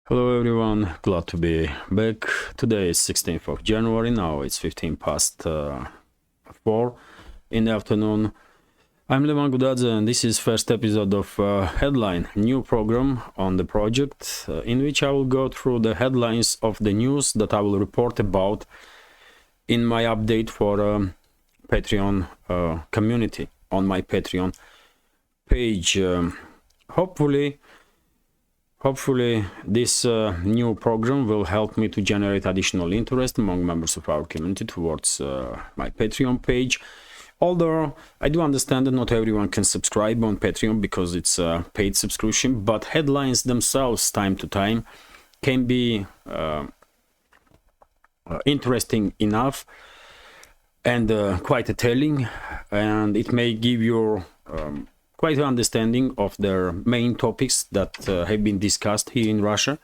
Hello everyone, glad to be back. Today is 16th of January, now it's 15 past 4 in the afternoon. I'm Levan Gudadze and this is first episode of Headline, new program on the project in which I will go through the headlines of the news that I will report about in my update for Patreon community on my Patreon page. Hopefully this new program will help me to generate additional interest among members of our community towards my Patreon page. Although I do understand that not everyone can subscribe on Patreon because it's a paid subscription, but headlines themselves time to time can be interesting enough and quite telling, and it may give you quite an understanding of the main topics that have been discussed here in Russia.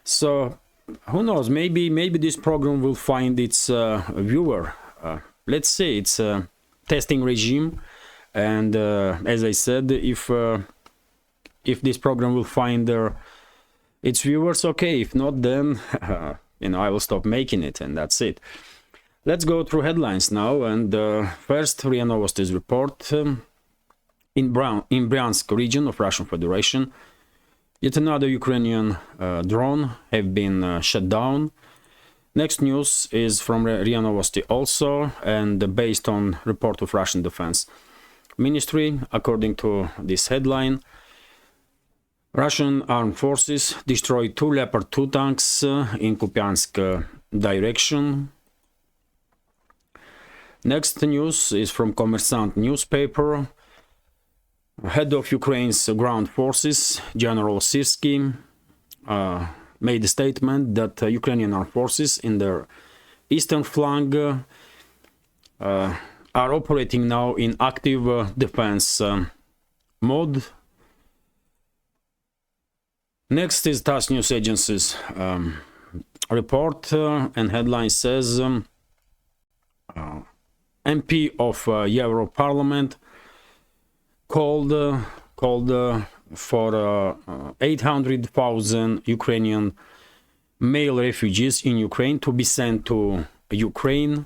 So who knows, maybe this program will find its viewer. Let's say it's a testing regime, and as I said, if this program will find its viewers, okay. If not, then I will stop making it, and that's it. Let's go through headlines now, and first, RIA Novosti's report. In Bryansk region of Russian Federation, yet another Ukrainian drone have been shut down. Next news is from RIA Novosti also, and based on report of Russian Defense Ministry. According to this headline, Russian armed forces destroyed 2 Leopard 2 tanks in Kupiansk direction. Next news is from Kommersant newspaper. Head of Ukraine's ground forces, General Syrskyi, made a statement that Ukrainian armed forces in their eastern flank are operating now in active defense mode. Next is TASS News Agency's report, and headline says MP of Euro Parliament called for 800,000 Ukrainian male refugees in Ukraine to be sent to Ukraine.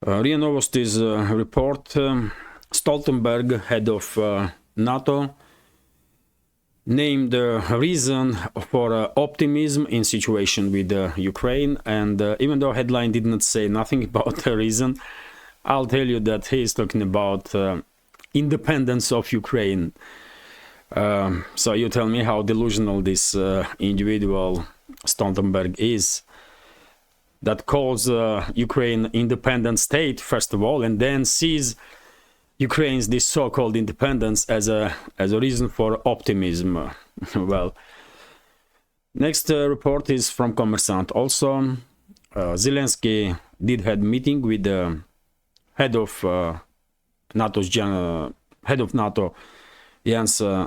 RIA Novosti's report, Stoltenberg, head of NATO, named the reason for optimism in situation with Ukraine, and even though headline did not say nothing about the reason, I'll tell you that he is talking about independence of Ukraine. So you tell me how delusional this individual Stoltenberg is, that calls Ukraine independent state first of all, and then sees Ukraine's this so-called independence as a reason for optimism. Well, next report is from Kommersant also. Zelensky did have meeting with the head of NATO Jens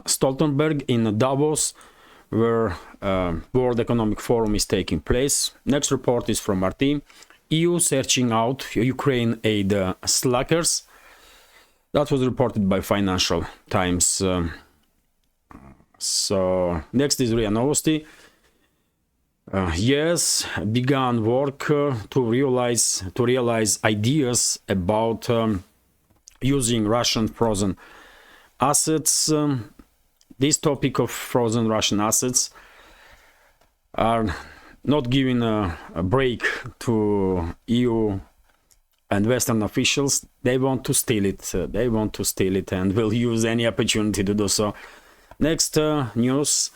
Stoltenberg in Davos, where World Economic Forum is taking place. Next report is from RT. EU searching out Ukraine aid slackers. That was reported by Financial Times. So next is RIA Novosti. Yes, began work to realize ideas about using Russian frozen assets. This topic of frozen Russian assets are not giving a break to EU and Western officials. They want to steal it. And will use any opportunity to do so. Next news.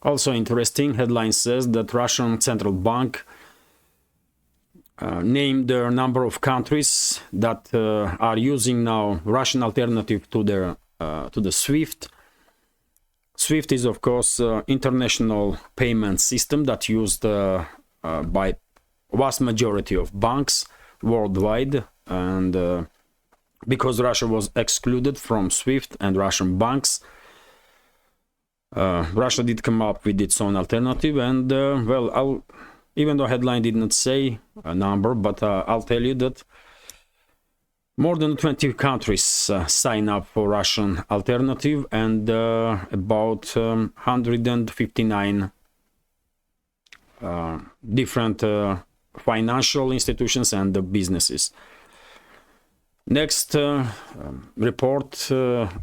Also interesting, headline says that Russian Central Bank named the number of countries that are using now Russian alternative to the SWIFT. SWIFT is of course international payment system that used by vast majority of banks worldwide, and because Russia was excluded from SWIFT and Russian banks, Russia did come up with its own alternative, and well, even though headline did not say a number, but I'll tell you that More than 20 countries sign up for Russian alternative, and about 159 different financial institutions and businesses. Next report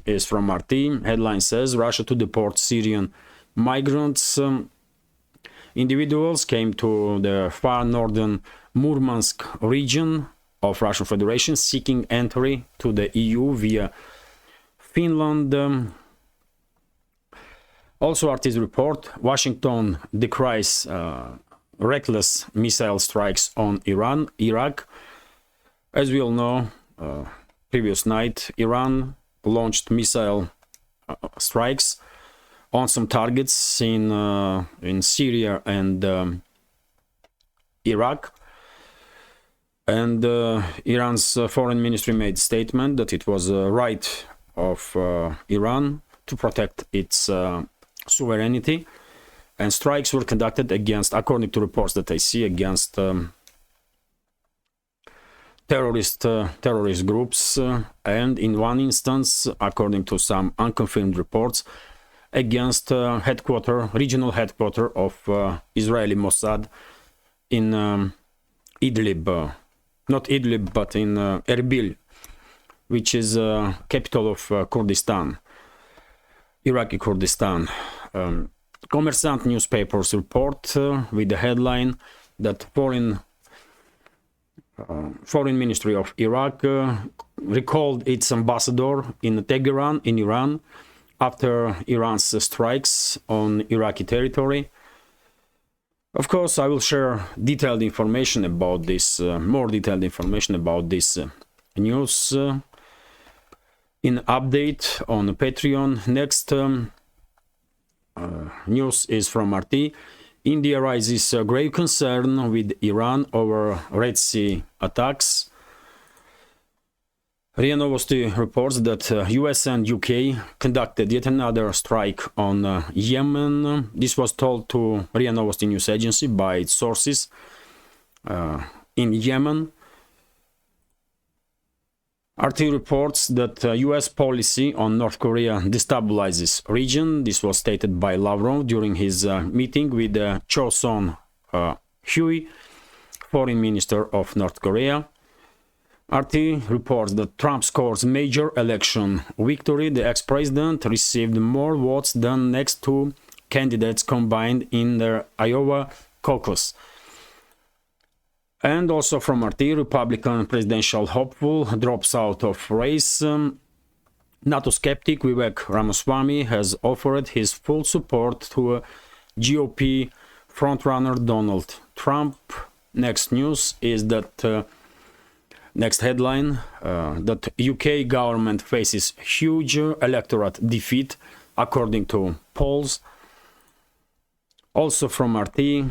is from RT. Headline says Russia to deport Syrian migrants. Individuals came to the far northern Murmansk region of Russian Federation seeking entry to the EU via Finland. Also, RT's report, Washington decries reckless missile strikes on Iraq. As we all know, previous night, Iran launched missile strikes on some targets in Syria and Iraq. And Iran's foreign ministry made statement that it was a right of Iran to protect its sovereignty, and strikes were conducted against, according to reports that I see, against terrorist groups, and in one instance, according to some unconfirmed reports, against regional headquarters of Israeli Mossad in Idlib. Not Idlib, but in Erbil, which is capital of Kurdistan, Iraqi Kurdistan. Kommersant newspapers report with the headline that foreign ministry of Iraq recalled its ambassador in Tehran, in Iran, after Iran's strikes on Iraqi territory. Of course, I will share detailed information about this, more detailed information about this news in update on Patreon. Next news is from RT. India raises grave concern with Iran over Red Sea attacks. RIA Novosti reports that US and UK conducted yet another strike on Yemen. This was told to RIA Novosti news agency by its sources in Yemen. RT reports that US policy on North Korea destabilizes region. This was stated by Lavrov during his meeting with Cho Son-hui, foreign minister of North Korea. RT reports that Trump scores major election victory. The ex-president received more votes than next two candidates combined in their Iowa caucus. And also from RT, Republican presidential hopeful drops out of race. NATO skeptic Vivek Ramaswamy has offered his full support to GOP frontrunner Donald Trump. Next news is that next headline, that UK government faces huge electorate defeat according to polls. Also from RT,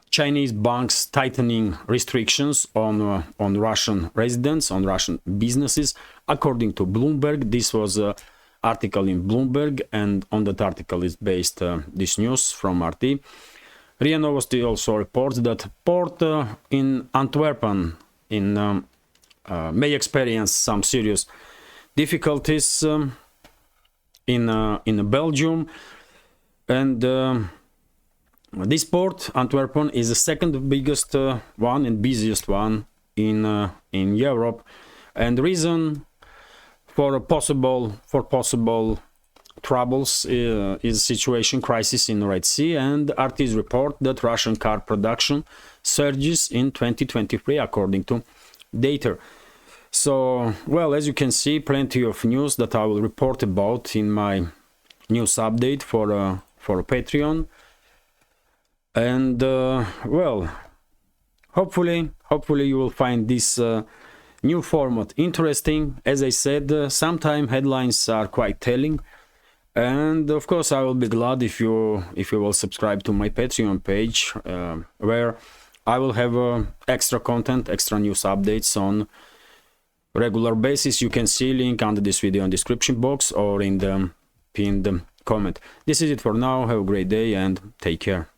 Chinese banks tightening restrictions on Russian residents, on Russian businesses, according to Bloomberg. This was an article in Bloomberg, and on that article is based this news from RT. RIA Novosti also reports that port in Antwerp may experience some serious difficulties in Belgium, and this port, Antwerp, is the second biggest one and busiest one in Europe, and the reason for possible troubles is situation crisis in the Red Sea, and RT's report that Russian car production surges in 2023 according to data. So, well, as you can see, plenty of news that I will report about in my news update for Patreon. And well, hopefully you will find this new format interesting. As I said, sometimes headlines are quite telling, and of course I will be glad if you will subscribe to my Patreon page, where I will have extra content, extra news updates on regular basis. You can see link under this video in description box or in the pinned comment. This is it for now. Have a great day and take care.